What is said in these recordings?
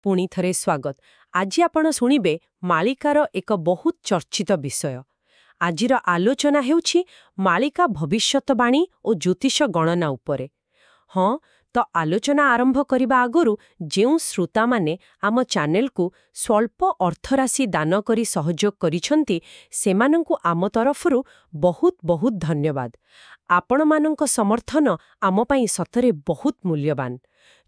पुणी थरे स्वागत। आज आपण शुणिबे मालिकार एक बहुत चर्चित विषय। आजिर आलोचना हेउछि मालिका भविष्यतवाणी और ज्योतिष गणना उपरे। हाँ, तो आलोचना आरंभ करबा आगरु जेउ श्रोता माने आम चैनल को स्वल्प अर्थराशि दान करी सहयोग करिसंती सेमानंकु आम तरफरु बहुत बहुत धन्यवाद। आपण मानंक समर्थन आम पई सतरे बहुत मूल्यवान।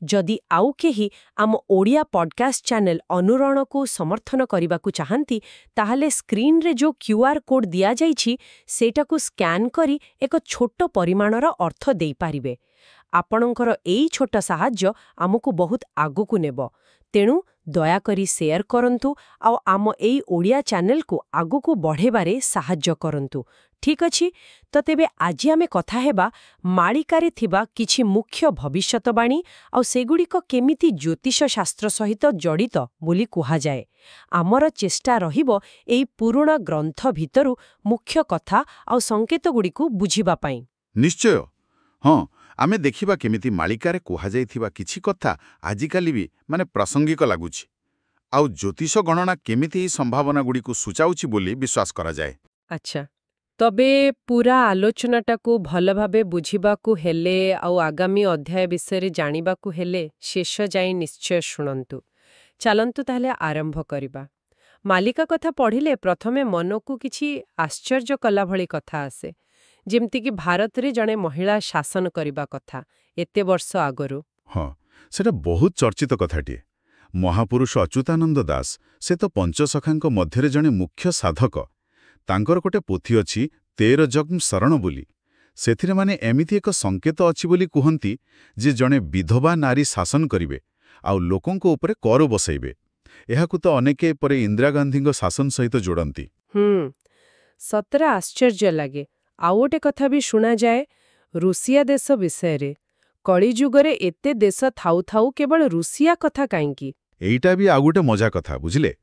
जदि आउ केही आम ओडिया पॉडकास्ट चैनल अनुरण को समर्थन करने को चाहती ताहले स्क्रीन रे जो क्यूआर कोड दिया जाइछि सेटा को स्कैन करी एक छोट परिमाणर अर्थ देई पारिबे। आपणकर एई छोट साहाय्य आमको बहुत आगु को नेबो। तेणु दयाकरी शेयर करंतु आ आम एई ओडिया चैनल को आगु को बढ़ेबारे साहाय्य करंतु। ठीक अछि, तो तेबे आज आमे कथा हेबा मालिकारे थिबा किछि मुख्य भविष्यतवाणी आ सेगुड़िक केमिति ज्योतिष शास्त्र सहित जड़ित बोली कुहा जाए। आमर चेष्टा रहिबो एई पुराण ग्रंथ भितरु मुख्य कथा आ संकेत गुड़िकु बुझिबा पई। निश्चय हाँ, आमे देखिबा केमिति मालिकारे कुहा जाइथिबा किछि कथा आजिकाली भी माने प्रासंगिक लागुछि आउ ज्योतिष गणना केमिति एई संभावना गुड़िकु सूचाउछि बोली विश्वास करा जाए। अच्छा, तबे पूरा आलोचनाटा को भल भाबे बुझिबाकु हेले आउ आगामी अध्याय विषय जानिबाकु हेले शेष जाई निश्चय शुणंतु। चलंतु ताहले आरंभ करिबा। मालिका कथा पढ़िले प्रथमे मनकु किछि आश्चर्य कला भली कथा आसे, जेमति कि भारत रे जणे महिला शासन करिबा कथा एते वर्ष आगरु। हाँ, सेटा बहुत चर्चित कथाटिए। महापुरुष अच्युतानंद दास से तो पंचसखांक मध्यरे जणे मुख्य साधक। तांकर गोटे पोथी अछि 13 जग्म शरण बोली। सेथिरे माने एमिति एक संकेत अछि बोली कुहंती जे जणे विधवा नारी शासन करिवे आउ लोकंको उपरे कर बसैबे। एहाकु तो अनेके परे इंदिरा गांधीଙ୍କ शासन सहित जोड़ंती। सतरा आश्चर्य लागे। आउ गोटे कथा भी शुना जाए रूसिया देश विषय रे। कली जुगरे एते देश थाउ थाउ केवल रूसिया कथा काईकी। एइटा भी आ गोटे मजा कथा बुझिले।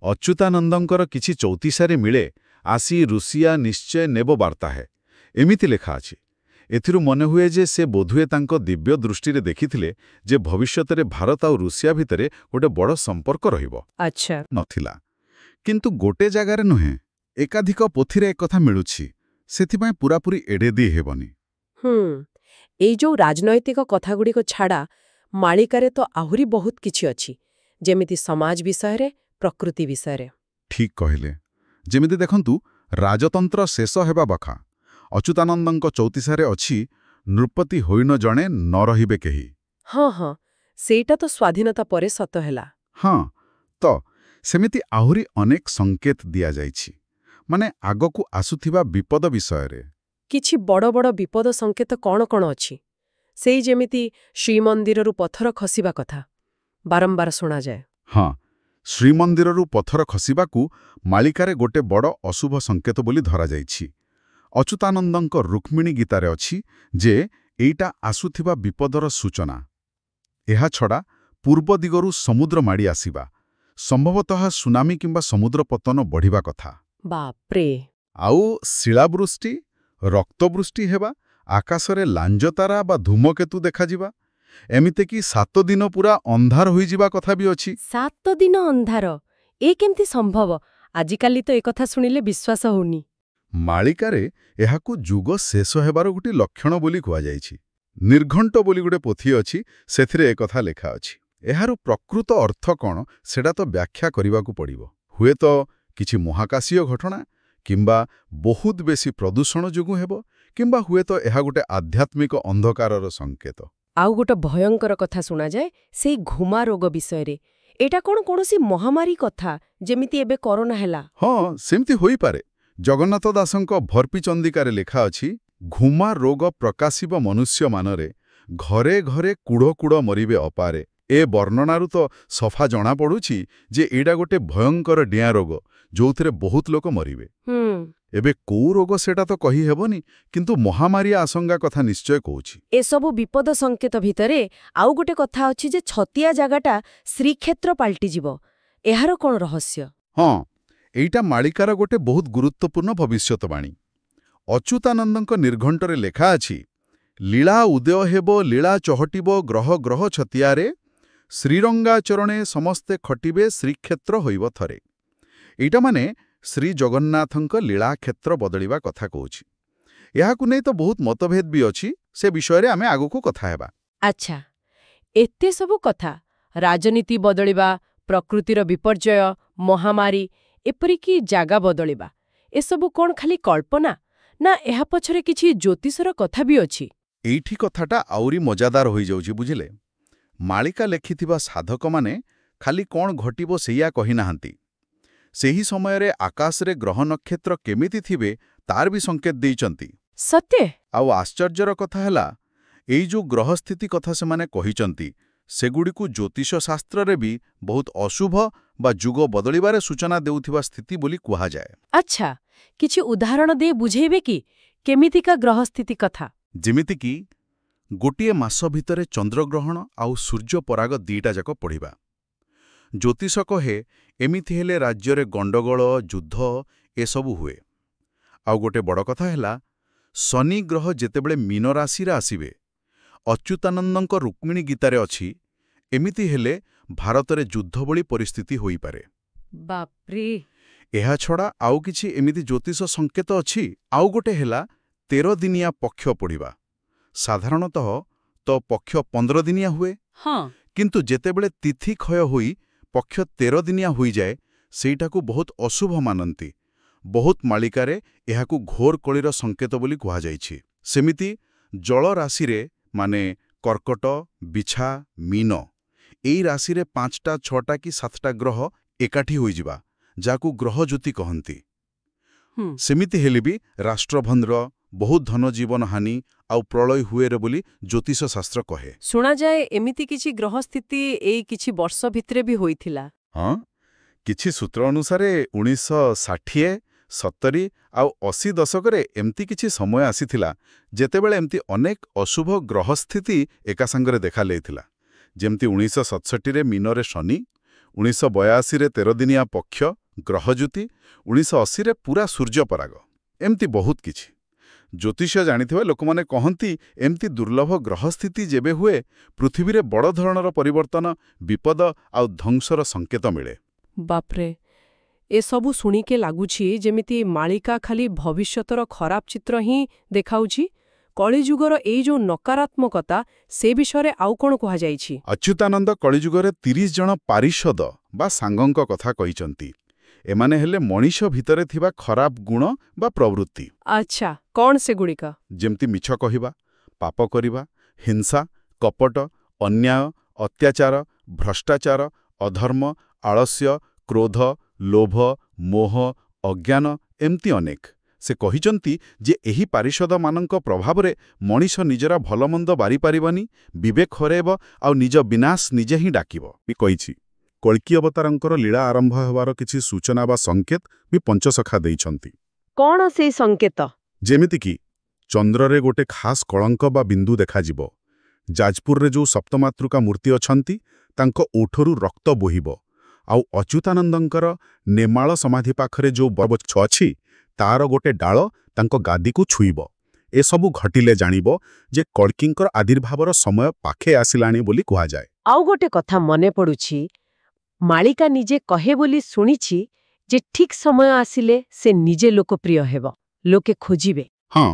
अच्युतानंदंकर किछि चौतीसारे मिले आसी रूसिया निश्चय नेबो वार्ता है एमिति लेखा अछि। एथिरु मने हुए जे से बोधुए तांको दिव्य दृष्टि रे देखिथिले जे भविष्यत रे भारत और रूसिया भितरे गोटे बड़ संपर्क रहिबो। अच्छा नथिला, किंतु गोटे जगारे नुहे एकाधिक पोथीरे एक कथा मिलुछि, सेथिपाई पूरापूरी एडे दी हेबनी। एई जो राजनैतिक कथा गुडी को छाड़ा मालिकारे तो आहुरी बहुत किछि अछि, जेमिति समाज विषय रे, प्रकृति विषय रे। ठीक कहिले। जेमिति देखंतु राजतंत्र शेष हेबा बखा अच्युतानंदंक चौतीसारे अछि नृपति होइन जणे न रहिबे केही। हाँ, सेटा तो स्वाधीनता परे सत हेला। हाँ, तो सेमिति आहुरी अनेक संकेत दिया जाइछि, माने आगकु आसुथिबा विपद विषय रे। किछि बड़ बड़ विपद संकेत कौन कौन अछि? सेई जेमिति श्रीमंदिररु पत्थर खसिबा कथा बारंबार सुना जाए। हाँ, श्रीमंदिररु पत्थर खसिबाकू मालिकारे गोटे बड़ अशुभ संकेत बोली धरा जाइछि। अच्युतानंदंक रुक्मिणी गीतारे अछि जे एइटा आसुथिबा विपदर सूचना। एहा छड़ा पूर्व दिगरु समुद्र माड़ी आसिबा, संभवतः सुनामी किंबा समुद्र पतन बढ़िबा कथा। बापरे। आउ शिलावृष्टि, रक्तवृष्टि हेबा, आकाशरे लांजतारा बा धूमकेतु देखाजिबा, एमिते कि 7 दिन पूरा अंधार होई जिबा कथा भी अछि। 7 दिन अंधार ए केमती संभव? आजिकाली तो एकथा सुनिले विश्वास होउनी। मालिकारे एहाकु जुग शेष हेबार गोटे लक्षण बोली कुआ जाइछि। निर्घंट बोली गोटे पोथी अछि, सेथिरे एकथा लेखा अछि। एहारो प्रकृत अर्थ कौन सेडा तो व्याख्या करिबाकु पड़िबो। हुए तो किछि महाकाशीय घटना किंबा बहुत बेसी प्रदूषण जोगु हेबो, किंबा हुए तो एहा गोटे आध्यात्मिक अंधकारर संकेत। आउ गोटे भयंकर कथा सुना जाए सेई घुमा रोग विषय रे। एटा कोनोसी महामारी कथा जेमिति एबे कोरोना हेला? हाँ, सेमति होई पारे। जगन्नाथ दासंक भरपी चंदिकारे लेखा अछि घुमा रोग प्रकाशिब मनुष्य मानरे घरे घरे कुड़ कुड़ मरिबे अपारे। ए वर्णनारु तो सफा जना पड़ुछि जे एडा गोटे भयंकर डिया रोग जोथिरे बहुत लोक मरिबे। एबे को रोग सेटा तो कही हेबनी, किंतु महामारी आशंका कथा निश्चय कहूछि। ए सबु विपद संकेत भितरे आउ गोटे कथा अछि जे छतिया जागाटा श्रीक्षेत्र पाल्टी जिवो। एहारो कोन रहस्य? हाँ, एइटा मालिकार गोटे बहुत गुरुत्वपूर्ण भविष्यतवाणी। अच्युतानंदंक निर्घंटरे लेखा अछि लीला उदय हेबो, लीला चहटिबो ग्रह ग्रह छतियारे, ଶ୍ରୀରଙ୍ଗାଚରଣେ ସମସ୍ତେ ଖଟିବେ ଶ୍ରୀକ୍ଷେତ୍ର ହୋଇବ ଥରେ। ଏଇଟା ମାନେ ଶ୍ରୀ ଜଗନ୍ନାଥଙ୍କ ଲୀଳାକ୍ଷେତ୍ର ବଦଳିବା କଥା କହୁଛି। ଏହାକୁ ନେଇ ତ ବହୁତ ମତଭେଦ ବି ଅଛି, ସେ ବିଷୟରେ ଆମେ ଆଗକୁ କଥା ହେବା। ଆଚ୍ଛା, ଏତେ ସବୁ କଥା, ରାଜନୀତି ବଦଳିବା, ପ୍ରକୃତିର ବିପର୍ଯ୍ୟୟ, ମହାମାରୀ, ଏପରିକି ଜାଗା ବଦଳିବା, ଏସବୁ କ'ଣ ଖାଲି କଳ୍ପନା, ନା ଏହା ପଛରେ କିଛି ଜ୍ୟୋତିଷର କଥା ବି ଅଛି? ଏଇଠି କଥାଟା ଆହୁରି ମଜାଦାର ହୋଇଯାଉଛି, ବୁଝିଲେ। ମାଳିକା ଲେଖିଥିବା ସାଧକମାନେ ଖାଲି କ'ଣ ଘଟିବ ସେଇଆ କହିନାହାନ୍ତି। ସେହି ସମୟରେ ଆକାଶରେ ଗ୍ରହ ନକ୍ଷତ୍ର କେମିତି ଥିବେ ତାର ବି ସଂକେତ ଦେଇଛନ୍ତି। ସତେ? ଆଉ ଆଶ୍ଚର୍ଯ୍ୟର କଥା ହେଲା, ଏଇ ଯୋଉ ଗ୍ରହସ୍ଥିତି କଥା ସେମାନେ କହିଛନ୍ତି, ସେଗୁଡ଼ିକୁ ଜ୍ୟୋତିଷ ଶାସ୍ତ୍ରରେ ବି ବହୁତ ଅଶୁଭ ବା ଯୁଗ ବଦଳିବାରେ ସୂଚନା ଦେଉଥିବା ସ୍ଥିତି ବୋଲି କୁହାଯାଏ। ଆଚ୍ଛା, କିଛି ଉଦାହରଣ ଦେଇ ବୁଝେଇବେ କି କେମିତିକା ଗ୍ରହସ୍ଥିତି କଥା? ଯେମିତିକି ଗୋଟିଏ ମାସ ଭିତରେ ଚନ୍ଦ୍ରଗ୍ରହଣ ଆଉ ସୂର୍ଯ୍ୟପରାଗ ଦିଟା ଯାକ ପଡ଼ିବା। ଜ୍ୟୋତିଷ କହେ ଏମିତି ହେଲେ ରାଜ୍ୟରେ ଗଣ୍ଡଗୋଳ, ଯୁଦ୍ଧ ଏସବୁ ହୁଏ। ଆଉ ଗୋଟେ ବଡ଼ କଥା ହେଲା, ଶନି ଗ୍ରହ ଯେତେବେଳେ ମୀନ ରାଶିରେ ଆସିବେ, ଅଚ୍ୟୁତାନନ୍ଦଙ୍କ ରୁକ୍ମିଣୀ ଗୀତାରେ ଅଛି, ଏମିତି ହେଲେ ଭାରତରେ ଯୁଦ୍ଧ ଭଳି ପରିସ୍ଥିତି ହୋଇପାରେ। ବାପ୍ରେ! ଏହାଛଡ଼ା ଆଉ କିଛି ଏମିତି ଜ୍ୟୋତିଷ ସଂକେତ ଅଛି। ଆଉ ଗୋଟେ ହେଲା 13 ଦିନିଆ ପକ୍ଷ ପଡ଼ିବା। ସାଧାରଣତଃ ତ ପକ୍ଷ 15 ଦିନିଆ ହୁଏ, ହଁ। କିନ୍ତୁ ଯେତେବେଳେ ତିଥି କ୍ଷୟ ହୋଇ ପକ୍ଷ 13 ଦିନିଆ ହୋଇଯାଏ, ସେଇଟାକୁ ବହୁତ ଅଶୁଭ ମାନନ୍ତି। ବହୁତ ମାଳିକାରେ ଏହାକୁ ଘୋର କଳିର ସଂକେତ ବୋଲି କୁହାଯାଇଛି। ସେମିତି ଜଳ ରାଶିରେ, ମାନେ କର୍କଟ, ବିଛା, ମୀନ, ଏଇ ରାଶିରେ 5ଟା, 6ଟା କି 7ଟା ଗ୍ରହ ଏକାଠି ହୋଇଯିବା, ଯାହାକୁ ଗ୍ରହଜ୍ୟୋତି କହନ୍ତି। ସେମିତି ହେଲେ ବି ରାଷ୍ଟ୍ରଭନ୍ଦ୍ର, ବହୁତ ଧନଜୀବନ ହାନି ଆଉ ପ୍ରଳୟ ହୁଏରେ ବୋଲି ଜ୍ୟୋତିଷ ଶାସ୍ତ୍ର କହେ। ଶୁଣାଯାଏ ଏମିତି କିଛି ଗ୍ରହସ୍ଥିତି ଏଇ କିଛି ବର୍ଷ ଭିତରେ ବି ହୋଇଥିଲା। ହଁ, କିଛି ସୂତ୍ର ଅନୁସାରେ 1960, 70 ଆଉ 80 ଦଶକରେ ଏମିତି କିଛି ସମୟ ଆସିଥିଲା ଯେତେବେଳେ ଏମିତି ଅନେକ ଅଶୁଭ ଗ୍ରହସ୍ଥିତି ଏକା ସାଙ୍ଗରେ ଦେଖାଦେଇଥିଲା। ଯେମିତି 1967ରେ ମୀନରେ ଶନି, 1982ରେ 13 ଦିନିଆ ପକ୍ଷ, ଗ୍ରହଜ୍ୟୋତି, 1980ରେ ପୁରା ସୂର୍ଯ୍ୟପରାଗ, ଏମିତି ବହୁତ କିଛି। ଜ୍ୟୋତିଷ ଜାଣିଥିବା ଲୋକମାନେ କହନ୍ତି, ଏମିତି ଦୁର୍ଲଭ ଗ୍ରହସ୍ଥିତି ଯେବେ ହୁଏ, ପୃଥିବୀରେ ବଡ଼ ଧରଣର ପରିବର୍ତ୍ତନ, ବିପଦ ଆଉ ଧ୍ୱଂସର ସଂକେତ ମିଳେ। ବାପ୍ରେ! ଏସବୁ ଶୁଣିକେ ଲାଗୁଛି ଯେମିତି ମାଳିକା ଖାଲି ଭବିଷ୍ୟତର ଖରାପ ଚିତ୍ର ହିଁ ଦେଖାଉଛି। କଳିଯୁଗର ଏଇ ଯୋଉ ନକାରାତ୍ମକତା, ସେ ବିଷୟରେ ଆଉ କ'ଣ କୁହାଯାଇଛି? ଅଚ୍ୟୁତାନନ୍ଦ କଳିଯୁଗରେ 30 ଜଣ ପାରିଷଦ ବା ସାଙ୍ଗଙ୍କ କଥା କହିଛନ୍ତି। ଏମାନେ ହେଲେ ମଣିଷ ଭିତରେ ଥିବା ଖରାପ ଗୁଣ ବା ପ୍ରବୃତ୍ତି। ଆଚ୍ଛା, କ'ଣ ସେଗୁଡ଼ିକ? ଯେମିତି ମିଛ କହିବା, ପାପ କରିବା, ହିଂସା, କପଟ, ଅନ୍ୟାୟ, ଅତ୍ୟାଚାର, ଭ୍ରଷ୍ଟାଚାର, ଅଧର୍ମ, ଆଳସ୍ୟ, କ୍ରୋଧ, ଲୋଭ, ମୋହ, ଅଜ୍ଞାନ, ଏମିତି ଅନେକ। ସେ କହିଛନ୍ତି ଯେ ଏହି ପାରିଷଦମାନଙ୍କ ପ୍ରଭାବରେ ମଣିଷ ନିଜର ଭଲମନ୍ଦ ବାରିପାରିବନି, ବିବେକ ହରେଇବ ଆଉ ନିଜ ବିନାଶ ନିଜେ ହିଁ ଡାକିବ ବି କହିଛି। କଳ୍କି ଅବତାରଙ୍କର ଲୀଳା ଆରମ୍ଭ ହେବାର କିଛି ସୂଚନା ବା ସଂକେତ ବି ପଞ୍ଚସଖା ଦେଇଛନ୍ତି। କ'ଣ ସେଇ ସଂକେତ? ଯେମିତିକି ଚନ୍ଦ୍ରରେ ଗୋଟେ ଖାସ୍ କଳଙ୍କ ବା ବିନ୍ଦୁ ଦେଖାଯିବ। ଯାଜପୁରରେ ଯେଉଁ ସପ୍ତମାତୃକା ମୂର୍ତ୍ତି ଅଛନ୍ତି, ତାଙ୍କ ଓଠରୁ ରକ୍ତ ବୋହିବ। ଆଉ ଅଚ୍ୟୁତାନନ୍ଦଙ୍କର ନେମାଳ ସମାଧି ପାଖରେ ଯେଉଁ ବରଗଛ ଅଛି, ତାର ଗୋଟେ ଡାଳ ତାଙ୍କ ଗାଦିକୁ ଛୁଇଁବ। ଏସବୁ ଘଟିଲେ ଜାଣିବ ଯେ କଳ୍କିଙ୍କର ଆବିର୍ଭାବର ସମୟ ପାଖେ ଆସିଲାଣି ବୋଲି କୁହାଯାଏ। ଆଉ ଗୋଟେ କଥା ମନେ ପଡ଼ୁଛି, ମାଳିକା ନିଜେ କହେ ବୋଲି ଶୁଣିଛି ଯେ ଠିକ୍ ସମୟ ଆସିଲେ ସେ ନିଜେ ଲୋକପ୍ରିୟ ହେବ, ଲୋକେ ଖୋଜିବେ। ହଁ,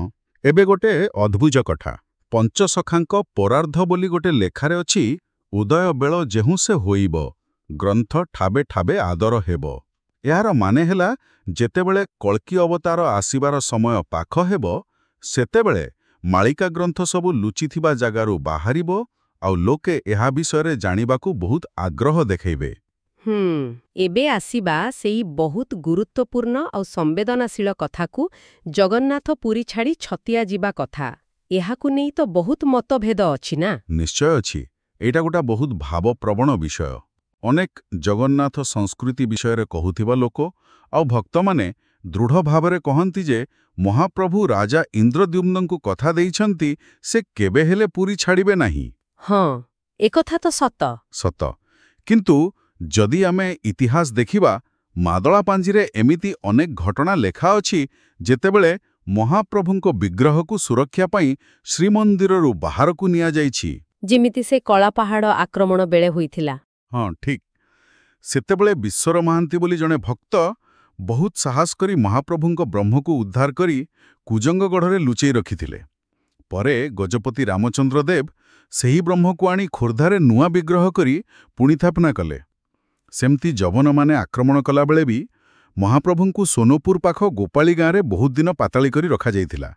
ଏବେ ଗୋଟେ ଅଦ୍ଭୁତ କଥା। ପଞ୍ଚସଖାଙ୍କ ପରାର୍ଦ୍ଧ ବୋଲି ଗୋଟେ ଲେଖାରେ ଅଛି, ଉଦୟ ବେଳ ଯେହୁଁ ସେ ହୋଇବ, ଗ୍ରନ୍ଥ ଠାବେ ଠାବେ ଆଦର ହେବ। ଏହାର ମାନେ ହେଲା, ଯେତେବେଳେ କଳ୍କି ଅବତାର ଆସିବାର ସମୟ ପାଖ ହେବ, ସେତେବେଳେ ମାଳିକା ଗ୍ରନ୍ଥ ସବୁ ଲୁଚିଥିବା ଜାଗାରୁ ବାହାରିବ ଆଉ ଲୋକେ ଏହା ବିଷୟରେ ଜାଣିବାକୁ ବହୁତ ଆଗ୍ରହ ଦେଖାଇବେ। ଏବେ ଆସିବା ସେଇ ବହୁତ ଗୁରୁତ୍ୱପୂର୍ଣ୍ଣ ଆଉ ସମ୍ବେଦନଶୀଳ କଥାକୁ, ଜଗନ୍ନାଥ ପୁରୀ ଛାଡ଼ି ଛତିଆ ଯିବା କଥା। ଏହାକୁ ନେଇ ତ ବହୁତ ମତଭେଦ ଅଛି ନା? ନିଶ୍ଚୟ ଅଛି। ଏଇଟା ଗୋଟେ ବହୁତ ଭାବପ୍ରବଣ ବିଷୟ। ଅନେକ ଜଗନ୍ନାଥ ସଂସ୍କୃତି ବିଷୟରେ କହୁଥିବା ଲୋକ ଆଉ ଭକ୍ତମାନେ ଦୃଢ଼ ଭାବରେ କହନ୍ତି ଯେ ମହାପ୍ରଭୁ ରାଜା ଇନ୍ଦ୍ରଦ୍ୟୁମ୍ନଙ୍କୁ କଥା ଦେଇଛନ୍ତି, ସେ କେବେ ହେଲେ ପୁରୀ ଛାଡ଼ିବେ ନାହିଁ। ହଁ, ଏକଥା ତ ସତ। କିନ୍ତୁ ଯଦି ଆମେ ଇତିହାସ ଦେଖିବା, ମାଦଳା ପାଞ୍ଜିରେ ଏମିତି ଅନେକ ଘଟଣା ଲେଖା ଅଛି ଯେତେବେଳେ ମହାପ୍ରଭୁଙ୍କ ବିଗ୍ରହକୁ ସୁରକ୍ଷା ପାଇଁ ଶ୍ରୀମନ୍ଦିରରୁ ବାହାରକୁ ନିଆଯାଇଛି। ଯେମିତି ସେ କଳାପାହାଡ଼ ଆକ୍ରମଣ ବେଳେ ହୋଇଥିଲା। ହଁ ଠିକ୍। ସେତେବେଳେ ବିଶ୍ୱର ମହାନ୍ତି ବୋଲି ଜଣେ ଭକ୍ତ ବହୁତ ସାହସ କରି ମହାପ୍ରଭୁଙ୍କ ବ୍ରହ୍ମକୁ ଉଦ୍ଧାର କରି କୁଜଙ୍ଗଗଢ଼ରେ ଲୁଚେଇ ରଖିଥିଲେ। ପରେ ଗଜପତି ରାମଚନ୍ଦ୍ର ଦେବ ସେହି ବ୍ରହ୍ମକୁ ଆଣି ଖୋର୍ଦ୍ଧାରେ ନୂଆ ବିଗ୍ରହ କରି ପୁଣି ସ୍ଥାପନା କଲେ। ସେମିତି ଯବନମାନେ ଆକ୍ରମଣ କଲାବେଳେ ବି ମହାପ୍ରଭୁଙ୍କୁ ସୋନପୁର ପାଖ ଗୋପାଳୀ ଗାଁରେ ବହୁତ ଦିନ ପାତାଳି କରି ରଖାଯାଇଥିଲା।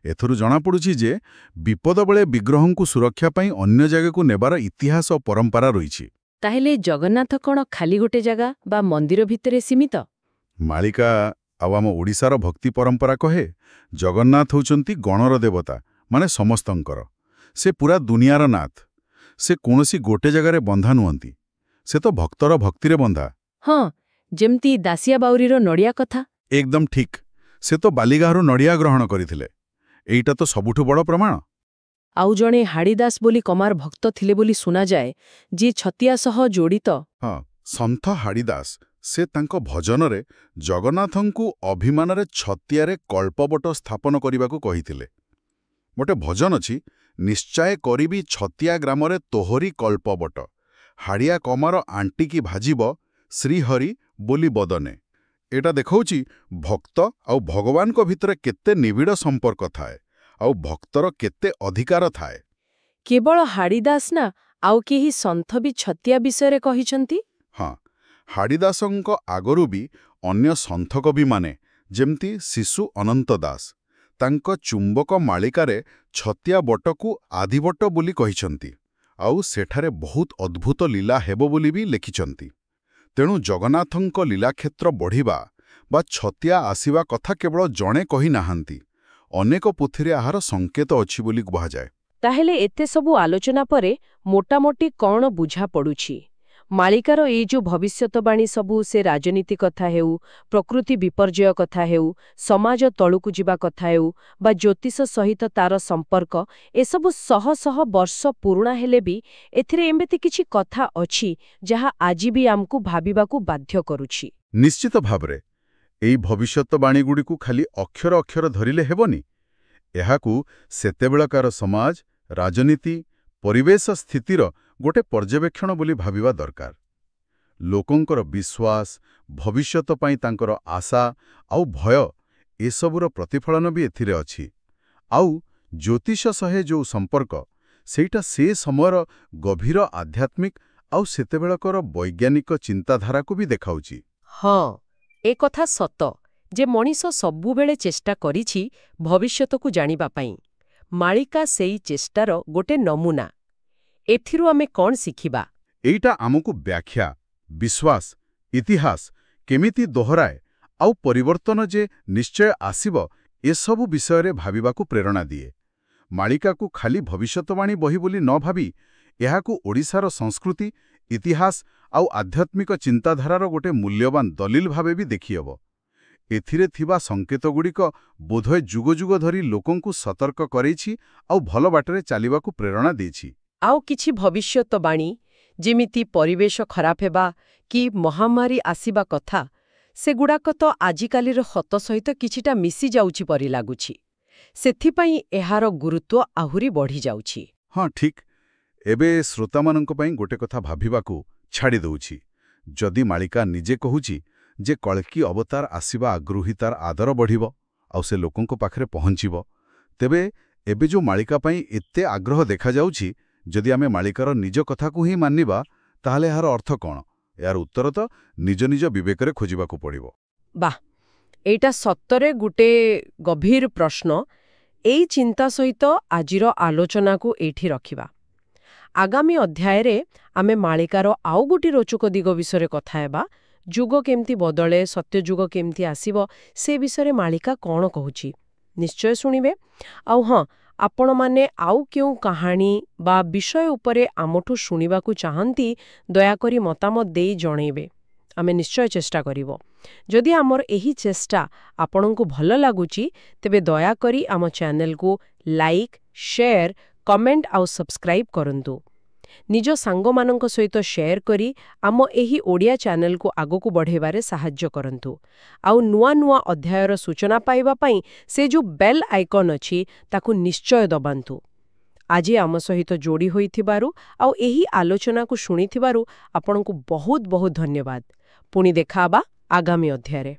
ଏଥିରୁ ଜଣାପଡ଼ୁଛି ଯେ ବିପଦ ବେଳେ ବିଗ୍ରହଙ୍କୁ ସୁରକ୍ଷା ପାଇଁ ଅନ୍ୟ ଜାଗାକୁ ନେବାର ଇତିହାସ ଓ ପରମ୍ପରା ରହିଛି। ତାହେଲେ ଜଗନ୍ନାଥ କ'ଣ ଖାଲି ଗୋଟେ ଜାଗା ବା ମନ୍ଦିର ଭିତରେ ସୀମିତ? ମାଳିକା ଆଉ ଆମ ଓଡ଼ିଶାର ଭକ୍ତି ପରମ୍ପରା କହେ ଜଗନ୍ନାଥ ହେଉଛନ୍ତି ଗଣର ଦେବତା, ମାନେ ସମସ୍ତଙ୍କର। ସେ ପୁରା ଦୁନିଆର ନାଥ। ସେ କୌଣସି ଗୋଟେ ଜାଗାରେ ବନ୍ଧା ନୁହନ୍ତି। ସେ ତ ଭକ୍ତର ଭକ୍ତିରେ ବନ୍ଧା। ହଁ, ଯେମିତି ଦାସିଆ ବାଉରୀର ନଡ଼ିଆ କଥା। ଏକଦମ ଠିକ୍। ସେ ତ ବାଲିଗାଁରୁ ନଡ଼ିଆ ଗ୍ରହଣ କରିଥିଲେ। ଏଇଟା ତ ସବୁଠୁ ବଡ଼ ପ୍ରମାଣ। ଆଉ ଜଣେ ହାଡ଼ିଦାସ ବୋଲି କମାର ଭକ୍ତ ଥିଲେ ବୋଲି ଶୁଣାଯାଏ, ଯିଏ ଛତିଆ ସହ ଜଡ଼ିତ। ହଁ, ସନ୍ଥ ହାଡ଼ିଦାସ। ସେ ତାଙ୍କ ଭଜନରେ ଜଗନ୍ନାଥଙ୍କୁ ଅଭିମାନରେ ଛତିଆରେ କଳ୍ପବଟ ସ୍ଥାପନ କରିବାକୁ କହିଥିଲେ। ଗୋଟେ ଭଜନ ଅଛି, ନିଶ୍ଚୟ କରିବି ଛତିଆ ଗ୍ରାମରେ ତୋହରି କଳ୍ପବଟ, ହାଡ଼ିଆ କମାର ଆଣ୍ଟିକି ଭାଜିବ ଶ୍ରୀହରି ବୋଲି ବଦନେ। ଏଟା ଦେଖାଉଛି ଭକ୍ତ ଆଉ ଭଗବାନଙ୍କ ଭିତରେ କେତେ ନିବିଡ଼ ସମ୍ପର୍କ ଥାଏ, ଆଉ ଭକ୍ତର କେତେ ଅଧିକାର ଥାଏ। କେବଳ ହାଡ଼ିଦାସ ନା ଆଉ କେହି ସନ୍ଥ ବି ଛତିଆ ବିଷୟରେ କହିଛନ୍ତି? ହଁ, ହାଡ଼ିଦାସଙ୍କ ଆଗରୁ ବି ଅନ୍ୟ ସନ୍ଥ କବିମାନେ, ଯେମିତି ଶିଶୁ ଅନନ୍ତ ଦାସ, ତାଙ୍କ ଚୁମ୍ବକ ମାଳିକାରେ ଛତିଆ ବଟକୁ ଆଦିବଟ ବୋଲି କହିଛନ୍ତି, ଆଉ ସେଠାରେ ବହୁତ ଅଦ୍ଭୁତ ଲୀଳା ହେବ ବୋଲି ବି ଲେଖିଛନ୍ତି। ତେଣୁ ଜଗନ୍ନାଥଙ୍କ ଲୀଳାକ୍ଷେତ୍ର ବଢ଼ିବା ବା ଛତିଆ ଆସିବା କଥା କେବଳ ଜଣେ କହିନାହାନ୍ତି, ଅନେକ ପୋଥିରେ ଏହାର ସଙ୍କେତ ଅଛି ବୋଲି କୁହାଯାଏ। ତାହେଲେ ଏତେ ସବୁ ଆଲୋଚନା ପରେ ମୋଟାମୋଟି କ'ଣ ବୁଝା ପଡ଼ୁଛି? ମାଳିକାର ଏଇ ଯୋଉ ଭବିଷ୍ୟତବାଣୀ ସବୁ, ସେ ରାଜନୀତି କଥା ହେଉ, ପ୍ରକୃତି ବିପର୍ଯ୍ୟୟ କଥା ହେଉ, ସମାଜ ତଳୁକୁ ଯିବା କଥା ହେଉ ବା ଜ୍ୟୋତିଷ ସହିତ ତାର ସମ୍ପର୍କ, ଏସବୁ ଶହ ଶହ ବର୍ଷ ପୁରୁଣା ହେଲେ ବି ଏଥିରେ ଏମିତି କିଛି କଥା ଅଛି ଯାହା ଆଜି ବି ଆମକୁ ଭାବିବାକୁ ବାଧ୍ୟ କରୁଛି। ନିଶ୍ଚିତ ଭାବରେ ଏଇ ଭବିଷ୍ୟତବାଣୀଗୁଡ଼ିକୁ ଖାଲି ଅକ୍ଷର ଅକ୍ଷର ଧରିଲେ ହେବନି। ଏହାକୁ ସେତେବେଳକାର ସମାଜ, ରାଜନୀତି, ପରିବେଶ ସ୍ଥିତିର ଗୋଟେ ପର୍ଯ୍ୟବେକ୍ଷଣ ବୋଲି ଭାବିବା ଦରକାର। ଲୋକଙ୍କର ବିଶ୍ୱାସ, ଭବିଷ୍ୟତ ପାଇଁ ତାଙ୍କର ଆଶା ଆଉ ଭୟ, ଏସବୁର ପ୍ରତିଫଳନ ବି ଏଥିରେ ଅଛି। ଆଉ ଜ୍ୟୋତିଷ ସହ ଯୋଉ ସମ୍ପର୍କ, ସେଇଟା ସେ ସମୟର ଗଭୀର ଆଧ୍ୟାତ୍ମିକ ଆଉ ସେତେବେଳକର ବୈଜ୍ଞାନିକ ଚିନ୍ତାଧାରାକୁ ବି ଦେଖାଉଛି। ହଁ, ଏ କଥା ସତ ଯେ ମଣିଷ ସବୁବେଳେ ଚେଷ୍ଟା କରିଛି ଭବିଷ୍ୟତକୁ ଜାଣିବା ପାଇଁ। ମାଳିକା ସେଇ ଚେଷ୍ଟାର ଗୋଟେ ନମୁନା। ଏଥିରୁ ଆମେ କ'ଣ ଶିଖିବା? ଏଇଟା ଆମକୁ ବ୍ୟାଖ୍ୟା, ବିଶ୍ୱାସ, ଇତିହାସ କେମିତି ଦୋହରାଏ ଆଉ ପରିବର୍ତ୍ତନ ଯେ ନିଶ୍ଚୟ ଆସିବ, ଏସବୁ ବିଷୟରେ ଭାବିବାକୁ ପ୍ରେରଣା ଦିଏ। ମାଳିକାକୁ ଖାଲି ଭବିଷ୍ୟତବାଣୀ ବହି ବୋଲି ନ ଭାବି ଏହାକୁ ଓଡ଼ିଶାର ସଂସ୍କୃତି, ଇତିହାସ ଆଉ ଆଧ୍ୟାତ୍ମିକ ଚିନ୍ତାଧାରାର ଗୋଟେ ମୂଲ୍ୟବାନ ଦଲିଲ ଭାବେ ବି ଦେଖିହେବ। ଏଥିରେ ଥିବା ସଙ୍କେତଗୁଡ଼ିକ ବୋଧହୁଏ ଯୁଗ ଯୁଗ ଧରି ଲୋକଙ୍କୁ ସତର୍କ କରେଇଛି ଆଉ ଭଲ ବାଟରେ ଚାଲିବାକୁ ପ୍ରେରଣା ଦେଇଛି। ଆଉ କିଛି ଭବିଷ୍ୟତବାଣୀ, ଯେମିତି ପରିବେଶ ଖରାପ ହେବା କି ମହାମାରୀ ଆସିବା କଥା, ସେଗୁଡ଼ାକ ତ ଆଜିକାଲିର ହତ ସହିତ କିଛିଟା ମିଶି ଯାଉଛି ପରି ଲାଗୁଛି। ସେଥିପାଇଁ ଏହାର ଗୁରୁତ୍ୱ ଆହୁରି ବଢ଼ିଯାଉଛି। ହଁ ଠିକ୍। ଏବେ ଶ୍ରୋତାମାନଙ୍କ ପାଇଁ ଗୋଟେ କଥା ଭାବିବାକୁ ଛାଡ଼ି ଦେଉଛି। ଯଦି ମାଳିକା ନିଜେ କହୁଛି ଯେ କଳ୍କି ଅବତାର ଆସିବା ଆଗରୁ ହିଁ ତାର ଆଦର ବଢ଼ିବ ଆଉ ସେ ଲୋକଙ୍କ ପାଖରେ ପହଞ୍ଚିବ, ତେବେ ଏବେ ଯୋଉ ମାଳିକା ପାଇଁ ଏତେ ଆଗ୍ରହ ଦେଖାଯାଉଛି, ଯଦି ଆମେ ମାଳିକାର ନିଜ କଥାକୁ ହିଁ ମାନିବା, ତାହେଲେ ଏହାର ଅର୍ଥ କ'ଣ? ଏହାର ଉତ୍ତର ତ ନିଜ ନିଜ ବିବେକରେ ଖୋଜିବାକୁ ପଡ଼ିବ। ବାଃ, ଏଇଟା ସତରେ ଗୋଟେ ଗଭୀର ପ୍ରଶ୍ନ। ଏଇ ଚିନ୍ତା ସହିତ ଆଜିର ଆଲୋଚନାକୁ ଏଇଠି ରଖିବା। ଆଗାମୀ ଅଧ୍ୟାୟରେ ଆମେ ମାଳିକାର ଆଉ ଗୋଟି ରୋଚକ ଦିଗ ବିଷୟରେ କଥା ହେବା। ଯୁଗ କେମିତି ବଦଳେ, ସତ୍ୟଯୁଗ କେମିତି ଆସିବ, ସେ ବିଷୟରେ ମାଳିକା କ'ଣ କହୁଛି, ନିଶ୍ଚୟ ଶୁଣିବେ। ଆଉ ହଁ, ଆପଣମାନେ ଆଉ କେଉଁ କାହାଣୀ ବା ବିଷୟ ଉପରେ ଆମଠୁ ଶୁଣିବାକୁ ଚାହାନ୍ତି, ଦୟାକରି ମତାମତ ଦେଇ ଜଣେଇବେ। ଆମେ ନିଶ୍ଚୟ ଚେଷ୍ଟା କରିବ। ଯଦି ଆମର ଏହି ଚେଷ୍ଟା ଆପଣଙ୍କୁ ଭଲ ଲାଗୁଛି, ତେବେ ଦୟାକରି ଆମ ଚ୍ୟାନେଲକୁ ଲାଇକ୍, ଶେୟାର, କମେଣ୍ଟ ଆଉ ସବସ୍କ୍ରାଇବ୍ କରନ୍ତୁ। ନିଜ ସାଙ୍ଗମାନଙ୍କ ସହିତ ଶେୟାର କରି ଆମ ଏହି ଓଡ଼ିଆ ଚ୍ୟାନେଲକୁ ଆଗକୁ ବଢ଼ାଇବାରେ ସାହାଯ୍ୟ କରନ୍ତୁ। ଆଉ ନୂଆ ନୂଆ ଅଧ୍ୟାୟର ସୂଚନା ପାଇବା ପାଇଁ ସେ ଯୋଉ ବେଲ୍ ଆଇକନ୍ ଅଛି, ତାକୁ ନିଶ୍ଚୟ ଦବାନ୍ତୁ। ଆଜି ଆମ ସହିତ ଯୋଡ଼ି ହୋଇଥିବାରୁ ଆଉ ଏହି ଆଲୋଚନାକୁ ଶୁଣିଥିବାରୁ ଆପଣଙ୍କୁ ବହୁତ ବହୁତ ଧନ୍ୟବାଦ। ପୁଣି ଦେଖାହେବା ଆଗାମୀ ଅଧ୍ୟାୟରେ।